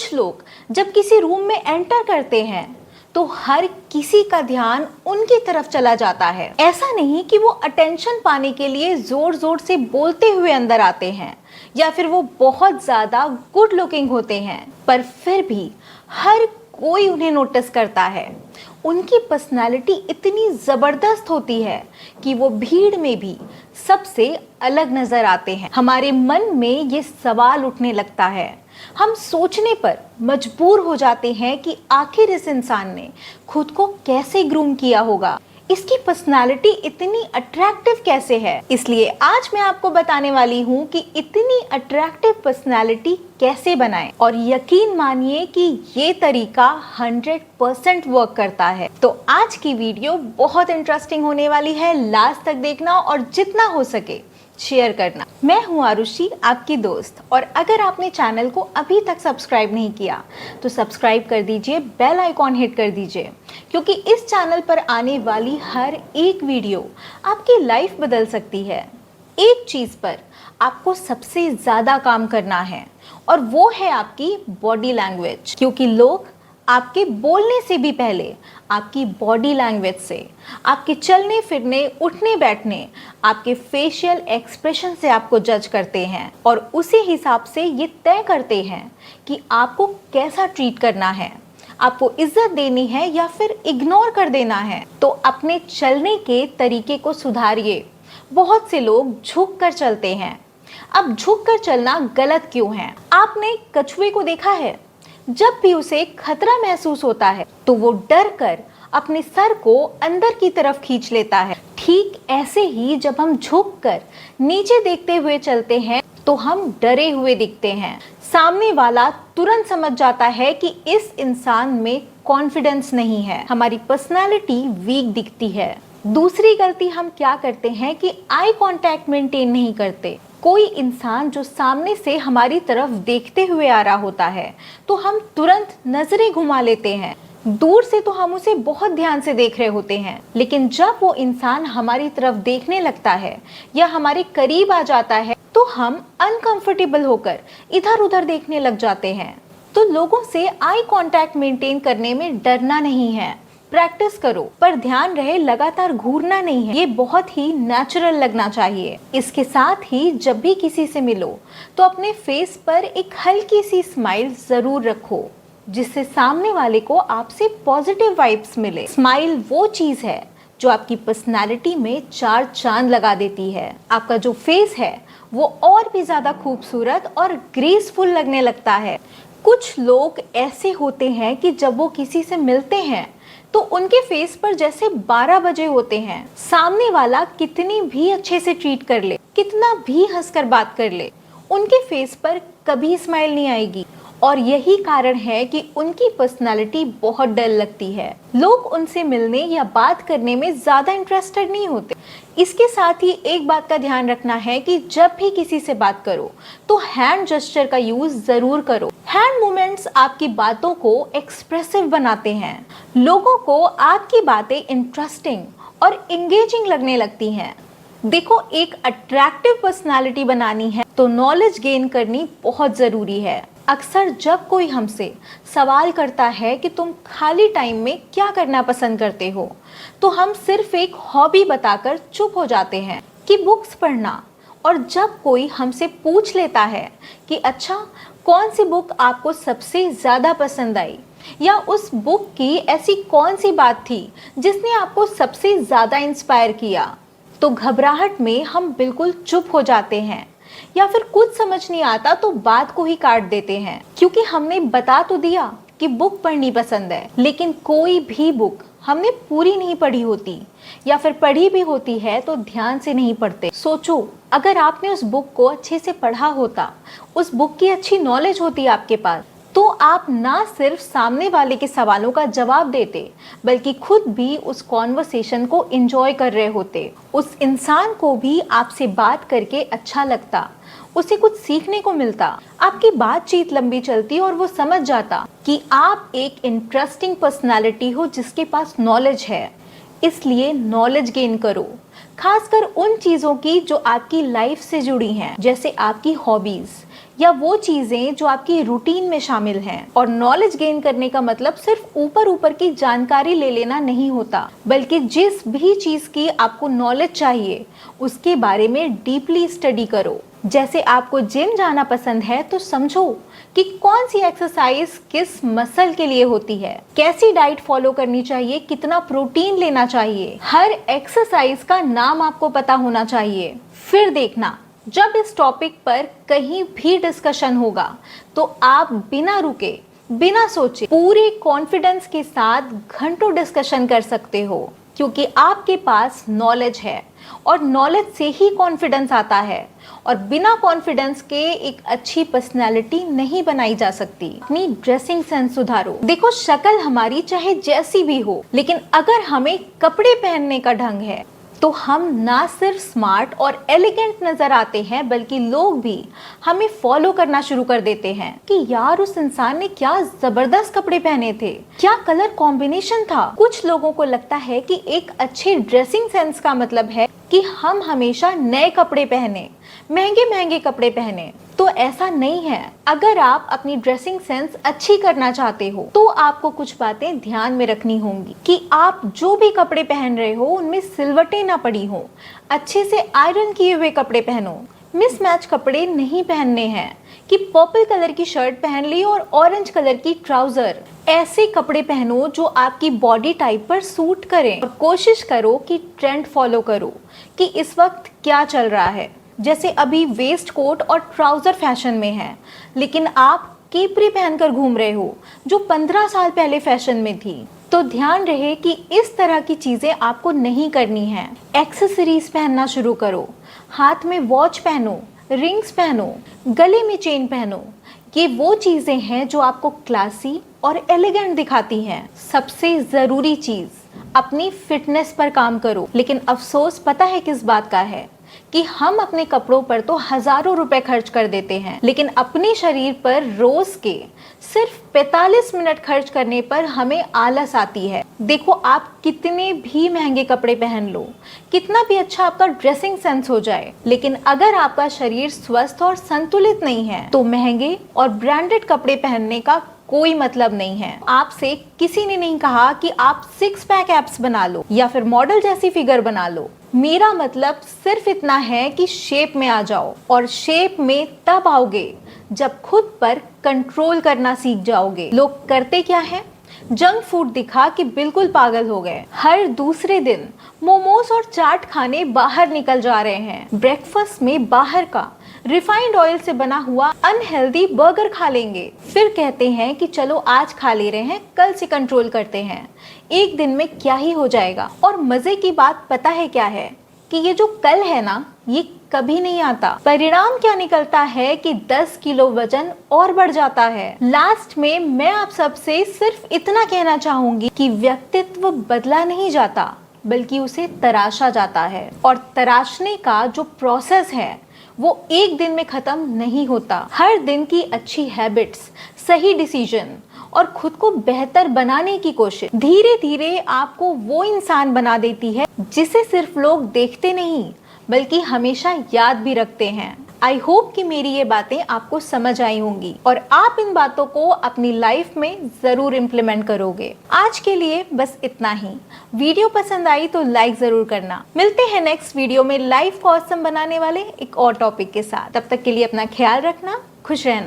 कुछ लोग जब किसी रूम में एंटर करते हैं तो हर किसी का ध्यान उनकी तरफ चला जाता है। ऐसा नहीं कि वो अटेंशन पाने के लिए जोर जोर से बोलते हुए अंदर आते हैं या फिर वो बहुत ज्यादा गुड लुकिंग होते हैं, पर फिर भी हर कोई उन्हें नोटिस करता है। उनकी पर्सनालिटी इतनी जबरदस्त होती है कि वो भीड़ में भी सबसे अलग नजर आते हैं। हमारे मन में ये सवाल उठने लगता है, हम सोचने पर मजबूर हो जाते हैं कि आखिर इस इंसान ने खुद को कैसे ग्रूम किया होगा, इसकी पर्सनालिटी इतनी अट्रैक्टिव कैसे है। इसलिए आज मैं आपको बताने वाली हूँ कि इतनी अट्रैक्टिव पर्सनालिटी कैसे बनाएं, और यकीन मानिए कि ये तरीका 100% वर्क करता है। तो आज की वीडियो बहुत इंटरेस्टिंग होने वाली है, लास्ट तक देखना और जितना हो सके शेयर करना। मैं हूं आरुषि, आपकी दोस्त, और अगर आपने चैनल को अभी तक सब्सक्राइब नहीं किया तो सब्सक्राइब कर दीजिए, बेल आइकॉन हिट कर दीजिए, क्योंकि इस चैनल पर आने वाली हर एक वीडियो आपकी लाइफ बदल सकती है। एक चीज पर आपको सबसे ज्यादा काम करना है और वो है आपकी बॉडी लैंग्वेज, क्योंकि लोग आपके बोलने से भी पहले आपकी बॉडी लैंग्वेज से, आपके चलने फिरने, उठने बैठने, आपके फेशियल एक्सप्रेशन से आपको जज करते हैं और उसी हिसाब से ये तय करते हैं कि आपको कैसा ट्रीट करना है, आपको इज्जत देनी है या फिर इग्नोर कर देना है। तो अपने चलने के तरीके को सुधारिए। बहुत से लोग झुक कर चलते हैं। अब झुक कर चलना गलत क्यों है? आपने कछुए को देखा है? जब भी उसे खतरा महसूस होता है तो वो डर कर अपने सर को अंदर की तरफ खींच लेता है। ठीक ऐसे ही जब हम झुक कर नीचे देखते हुए चलते हैं तो हम डरे हुए दिखते हैं। सामने वाला तुरंत समझ जाता है कि इस इंसान में कॉन्फिडेंस नहीं है, हमारी पर्सनालिटी वीक दिखती है। दूसरी गलती हम क्या करते हैं कि आई कांटेक्ट मेंटेन नहीं करते। कोई इंसान जो सामने से हमारी तरफ देखते हुए आ रहा होता है तो हम तुरंत नजरें घुमा लेते हैं। दूर से तो हम उसे बहुत ध्यान से देख रहे होते हैं, लेकिन जब वो इंसान हमारी तरफ देखने लगता है या हमारे करीब आ जाता है तो हम अनकंफर्टेबल होकर इधर उधर देखने लग जाते हैं। तो लोगों से आई कांटेक्ट मेंटेन करने में डरना नहीं है, प्रैक्टिस करो, पर ध्यान रहे लगातार घूरना नहीं है। ये बहुत ही नेचुरल लगना चाहिए। इसके साथ ही जब भी किसी से मिलो तो अपने फेस पर एक हल्की सी स्माइल जरूर रखो, जिससे सामने वाले को आपसे पॉजिटिव वाइब्स मिले। स्माइल वो चीज है जो आपकी पर्सनालिटी में 4 चांद लगा देती है। आपका जो फेस है वो और भी ज्यादा खूबसूरत और ग्रेसफुल लगने लगता है। कुछ लोग ऐसे होते हैं कि जब वो किसी से मिलते हैं तो उनके फेस पर जैसे 12 बजे होते हैं। सामने वाला कितनी भी अच्छे से ट्रीट कर ले, कितना भी हंसकर बात कर ले, उनके फेस पर कभी स्माइल नहीं आएगी, और यही कारण है कि उनकी पर्सनालिटी बहुत डल लगती है। लोग उनसे मिलने या बात करने में ज्यादा इंटरेस्टेड नहीं होते। इसके साथ ही एक बात का ध्यान रखना है कि जब भी किसी से बात करो तो हैंड जेस्चर का यूज जरूर करो। हैंड मूवमेंट्स आपकी बातों को एक्सप्रेसिव बनाते हैं। लोगों को आपकी बातें इंटरेस्टिंग और एंगेजिंग लगने लगती हैं। देखो, एक अट्रैक्टिव पर्सनालिटी बनानी है तो नॉलेज गेन करनी बहुत जरूरी है। अक्सर जब कोई हमसे सवाल करता है कि तुम खाली टाइम में क्या करना पसंद करते हो, तो हम सिर्फ एक हॉबी बताकर चुप हो जाते हैं कि बुक्स पढ़ना। और जब कोई हमसे पूछ लेता है कि अच्छा, कौन सी बुक आपको सबसे ज़्यादा पसंद आई, या उस बुक की ऐसी कौन सी बात थी जिसने आपको सबसे ज़्यादा इंस्पायर किया, तो घबराहट में हम बिल्कुल चुप हो जाते हैं, या फिर कुछ समझ नहीं आता तो बात को ही काट देते हैं, क्योंकि हमने बता तो दिया कि बुक पढ़नी पसंद है, लेकिन कोई भी बुक हमने पूरी नहीं पढ़ी होती, या फिर पढ़ी भी होती है तो ध्यान से नहीं पढ़ते। सोचो, अगर आपने उस बुक को अच्छे से पढ़ा होता, उस बुक की अच्छी नॉलेज होती आपके पास, तो आप ना सिर्फ सामने वाले के सवालों का जवाब देते, बल्कि खुद भी उस कॉन्वर्सेशन को एंजॉय कर रहे होते। उस इंसान को भी आपसे बात करके अच्छा लगता, उसे कुछ सीखने को मिलता, आपकी बातचीत लंबी चलती और वो समझ जाता कि आप एक इंटरेस्टिंग पर्सनालिटी हो जिसके पास नॉलेज है। इसलिए नॉलेज गेन करो, खासकर उन चीज़ों की जो आपकी लाइफ से जुड़ी हैं, जैसे आपकी हॉबीज़ या वो चीज़ें जो आपकी रूटीन में शामिल हैं। और नॉलेज गेन करने का मतलब सिर्फ ऊपर ऊपर की जानकारी ले लेना नहीं होता, बल्कि जिस भी चीज़ की आपको नॉलेज चाहिए उसके बारे में डीपली स्टडी करो। जैसे आपको जिम जाना पसंद है तो समझो कि कौन सी एक्सरसाइज किस मसल के लिए होती है, कैसी डाइट फॉलो करनी चाहिए, कितना प्रोटीन लेना चाहिए, हर एक्सरसाइज का नाम आपको पता होना चाहिए। फिर देखना, जब इस टॉपिक पर कहीं भी डिस्कशन होगा तो आप बिना रुके, बिना सोचे, पूरे कॉन्फिडेंस के साथ घंटों डिस्कशन कर सकते हो, क्योंकि आपके पास नॉलेज है और नॉलेज से ही कॉन्फिडेंस आता है। और बिना कॉन्फिडेंस के एक अच्छी पर्सनालिटी नहीं बनाई जा सकती। अपनी ड्रेसिंग सेंस सुधारो। देखो, शक्ल हमारी चाहे जैसी भी हो, लेकिन अगर हमें कपड़े पहनने का ढंग है तो हम ना सिर्फ स्मार्ट और एलिगेंट नजर आते हैं, बल्कि लोग भी हमें फॉलो करना शुरू कर देते हैं कि यार उस इंसान ने क्या जबरदस्त कपड़े पहने थे, क्या कलर कॉम्बिनेशन था। कुछ लोगों को लगता है कि एक अच्छे ड्रेसिंग सेंस का मतलब है कि हम हमेशा नए कपड़े पहने, महंगे महंगे कपड़े पहने। तो ऐसा नहीं है। अगर आप अपनी ड्रेसिंग सेंस अच्छी करना चाहते हो तो आपको कुछ बातें ध्यान में रखनी होंगी कि आप जो भी कपड़े पहन रहे हो उनमें सिलवटें ना पड़ी हो, अच्छे से आयरन किए हुए कपड़े पहनो। मिसमैच कपड़े नहीं पहनने हैं कि पर्पल कलर की शर्ट पहन ली और ऑरेंज कलर की ट्राउजर। ऐसे कपड़े पहनो जो आपकी बॉडी टाइप पर सूट करें। और कोशिश करो कि ट्रेंड फॉलो करो कि इस वक्त क्या चल रहा है। जैसे अभी वेस्ट कोट और ट्राउजर फैशन में है, लेकिन आप केपरी पहनकर घूम रहे हो जो 15 साल पहले फैशन में थी। तो ध्यान रहे कि इस तरह की चीजें आपको नहीं करनी है। एक्सेसरीज पहनना शुरू करो, हाथ में वॉच पहनो, रिंग्स पहनो, गले में चेन पहनो। ये वो चीजें हैं जो आपको क्लासी और एलिगेंट दिखाती हैं। सबसे जरूरी चीज, अपनी फिटनेस पर काम करो। लेकिन अफसोस पता है किस बात का है कि हम अपने कपड़ों पर तो हजारों रुपए खर्च कर देते हैं, लेकिन अपने शरीर पर रोज के सिर्फ 45 मिनट खर्च करने पर हमें आलस आती है। देखो, आप कितने भी महंगे कपड़े पहन लो, कितना भी अच्छा आपका ड्रेसिंग सेंस हो जाए, लेकिन अगर आपका शरीर स्वस्थ और संतुलित नहीं है तो महंगे और ब्रांडेड कपड़े पहनने का कोई मतलब नहीं है। आपसे किसी ने नहीं कहा कि आप 6 पैक एब्स बना लो या फिर मॉडल जैसी फिगर बना लो। मेरा मतलब सिर्फ इतना है कि शेप में आ जाओ, और शेप में तब आओगे जब खुद पर कंट्रोल करना सीख जाओगे। लोग करते क्या है, जंक फूड दिखा कि बिल्कुल पागल हो गए। हर दूसरे दिन मोमोज और चाट खाने बाहर निकल जा रहे हैं। ब्रेकफास्ट में बाहर का रिफाइंड ऑयल से बना हुआ अनहेल्दी बर्गर खा लेंगे। फिर कहते हैं कि चलो आज खा ले रहे हैं, कल से कंट्रोल करते हैं। एक दिन में क्या ही हो जाएगा। और मजे की बात पता है क्या है कि ये जो कल है ना, ये कभी नहीं आता। परिणाम क्या निकलता है कि 10 किलो वजन और बढ़ जाता है। लास्ट में मैं आप सबसे सिर्फ इतना कहना चाहूंगी कि व्यक्तित्व बदला नहीं जाता, बल्कि उसे तराशा जाता है। और तराशने का जो प्रोसेस है वो एक दिन में खत्म नहीं होता। हर दिन की अच्छी हैबिट्स, सही डिसीजन और खुद को बेहतर बनाने की कोशिश धीरे धीरे आपको वो इंसान बना देती है जिसे सिर्फ लोग देखते नहीं बल्कि हमेशा याद भी रखते हैं। आई होप कि मेरी ये बातें आपको समझ आई होंगी और आप इन बातों को अपनी लाइफ में जरूर इम्प्लीमेंट करोगे। आज के लिए बस इतना ही। वीडियो पसंद आई तो लाइक जरूर करना। मिलते हैं नेक्स्ट वीडियो में लाइफ को ऑसम बनाने वाले एक और टॉपिक के साथ। तब तक के लिए अपना ख्याल रखना, खुश रहना।